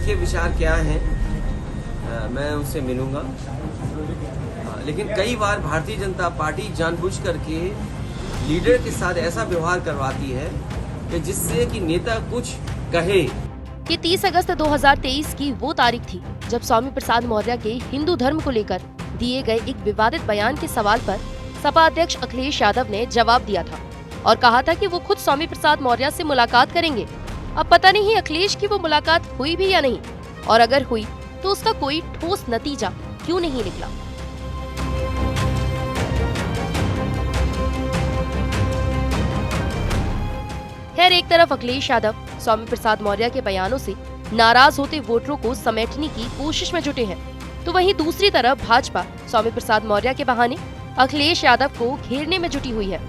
उनके विचार क्या हैं, मैं उनसे मिलूंगा। लेकिन कई बार भारतीय जनता पार्टी जानबूझ करके लीडर के साथ ऐसा व्यवहार करवाती है कि जिससे कि नेता कुछ कहे। ये 30 अगस्त 2023 की वो तारीख थी जब स्वामी प्रसाद मौर्य के हिंदू धर्म को लेकर दिए गए एक विवादित बयान के सवाल पर सपा अध्यक्ष अखिलेश यादव ने जवाब दिया था और कहा था कि वो खुद स्वामी प्रसाद मौर्य से मुलाकात करेंगे। अब पता नहीं अखिलेश की वो मुलाकात हुई भी या नहीं, और अगर हुई तो उसका कोई ठोस नतीजा क्यों नहीं निकला। खैर, एक तरफ अखिलेश यादव स्वामी प्रसाद मौर्य के बयानों से नाराज होते वोटरों को समेटने की कोशिश में जुटे हैं, तो वहीं दूसरी तरफ भाजपा स्वामी प्रसाद मौर्य के बहाने अखिलेश यादव को घेरने में जुटी हुई है।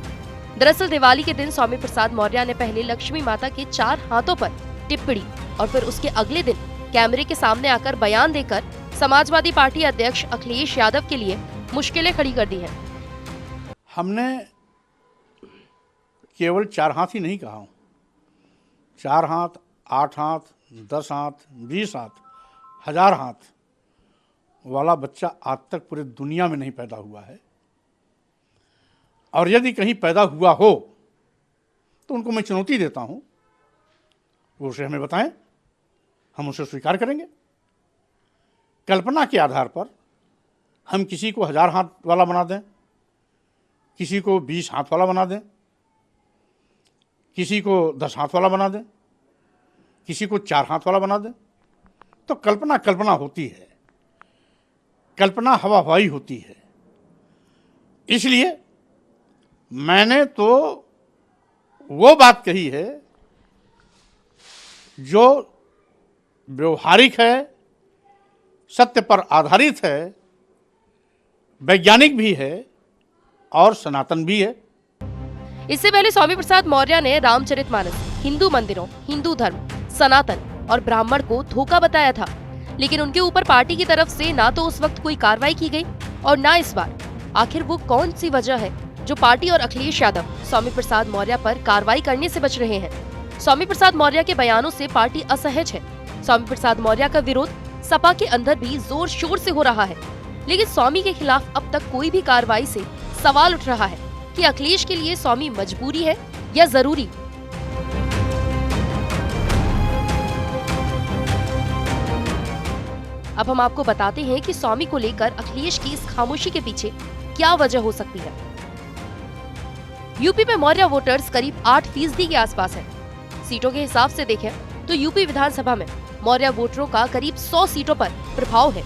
दरअसल दिवाली के दिन स्वामी प्रसाद मौर्य ने पहले लक्ष्मी माता के 4 हाथों पर टिप्पणी और फिर उसके अगले दिन कैमरे के सामने आकर बयान देकर समाजवादी पार्टी अध्यक्ष अखिलेश यादव के लिए मुश्किलें खड़ी कर दी हैं। हमने केवल 4 हाथ ही नहीं कहा हूँ, 4 हाथ, 8 हाथ, 10 हाथ, 20 हाथ, 1000 हाथ वाला बच्चा आज तक पूरे दुनिया में नहीं पैदा हुआ है। और यदि कहीं पैदा हुआ हो तो उनको मैं चुनौती देता हूँ, वो उसे हमें बताएं, हम उसे स्वीकार करेंगे। कल्पना के आधार पर हम किसी को 1000 हाथ वाला बना दें, किसी को 20 हाथ वाला बना दें, किसी को 10 हाथ वाला बना दें, किसी को 4 हाथ वाला बना दें, तो कल्पना कल्पना होती है, कल्पना हवा हवाई होती है। इसलिए मैंने तो वो बात कही है जो व्यवहारिक है, सत्य पर आधारित है, वैज्ञानिक भी है और सनातन भी है। इससे पहले स्वामी प्रसाद मौर्य ने रामचरितमानस, हिंदू मंदिरों, हिंदू धर्म, सनातन और ब्राह्मण को धोखा बताया था, लेकिन उनके ऊपर पार्टी की तरफ से ना तो उस वक्त कोई कार्रवाई की गई और ना इस बार। आखिर वो कौन सी वजह है जो पार्टी और अखिलेश यादव स्वामी प्रसाद मौर्य पर कार्रवाई करने से बच रहे हैं? स्वामी प्रसाद मौर्य के बयानों से पार्टी असहज है। स्वामी प्रसाद मौर्य का विरोध सपा के अंदर भी जोर शोर से हो रहा है, लेकिन स्वामी के खिलाफ अब तक कोई भी कार्रवाई से सवाल उठ रहा है कि अखिलेश के लिए स्वामी मजबूरी है या जरूरी। अब हम आपको बताते हैं कि स्वामी को लेकर अखिलेश की इस खामोशी के पीछे क्या वजह हो सकती है। यूपी में मौर्य वोटर्स करीब 8% के आसपास है। सीटों के हिसाब से देखें तो यूपी विधानसभा में मौर्य वोटरों का करीब 100 सीटों पर प्रभाव है।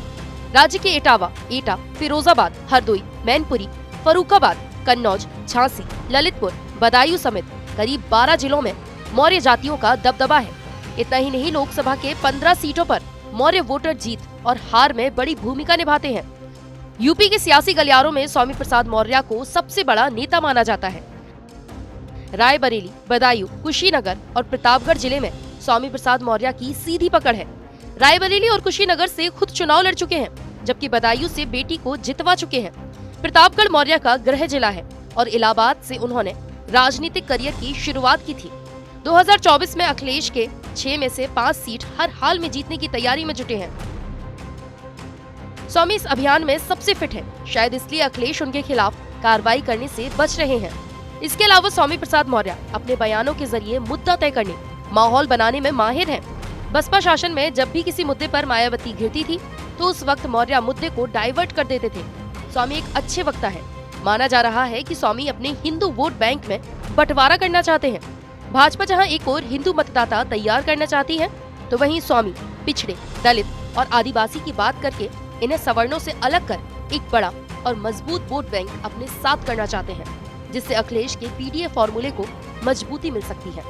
राज्य के इटावा, एटा, फिरोजाबाद, हरदोई, मैनपुरी, फर्रुखाबाद, कन्नौज, झांसी, ललितपुर, बदायूं समेत करीब 12 जिलों में मौर्य जातियों का दबदबा है। इतना ही नहीं, लोकसभा के 15 सीटों पर मौर्य वोटर जीत और हार में बड़ी भूमिका निभाते हैं। यूपी के सियासी गलियारों में स्वामी प्रसाद मौर्य को सबसे बड़ा नेता माना जाता है। रायबरेली, बदायूं, कुशीनगर और प्रतापगढ़ जिले में स्वामी प्रसाद मौर्य की सीधी पकड़ है। रायबरेली और कुशीनगर से खुद चुनाव लड़ चुके हैं, जबकि बदायूं से बेटी को जितवा चुके हैं। प्रतापगढ़ मौर्य का गृह जिला है और इलाहाबाद से उन्होंने राजनीतिक करियर की शुरुआत की थी। 2024 में अखिलेश के 6 में से 5 सीट हर हाल में जीतने की तैयारी में जुटे हैं। स्वामी इस अभियान में सबसे फिट है, शायद इसलिए अखिलेश उनके खिलाफ कार्रवाई करने से बच रहे हैं। इसके अलावा स्वामी प्रसाद मौर्य अपने बयानों के जरिए मुद्दा तय करने, माहौल बनाने में माहिर हैं। बसपा शासन में जब भी किसी मुद्दे पर मायावती घिरती थी तो उस वक्त मौर्य मुद्दे को डाइवर्ट कर देते थे। स्वामी एक अच्छे वक्ता है। माना जा रहा है कि स्वामी अपने हिंदू वोट बैंक में बंटवारा करना चाहते हैं। भाजपा जहां एक और हिंदू मतदाता तैयार करना चाहती है, तो वहीं स्वामी पिछड़े, दलित और आदिवासी की बात करके इन्हें सवर्णों से अलग कर एक बड़ा और मजबूत वोट बैंक अपने साथ करना चाहते हैं, जिससे अखिलेश के पीडीए फॉर्मूले को मजबूती मिल सकती है।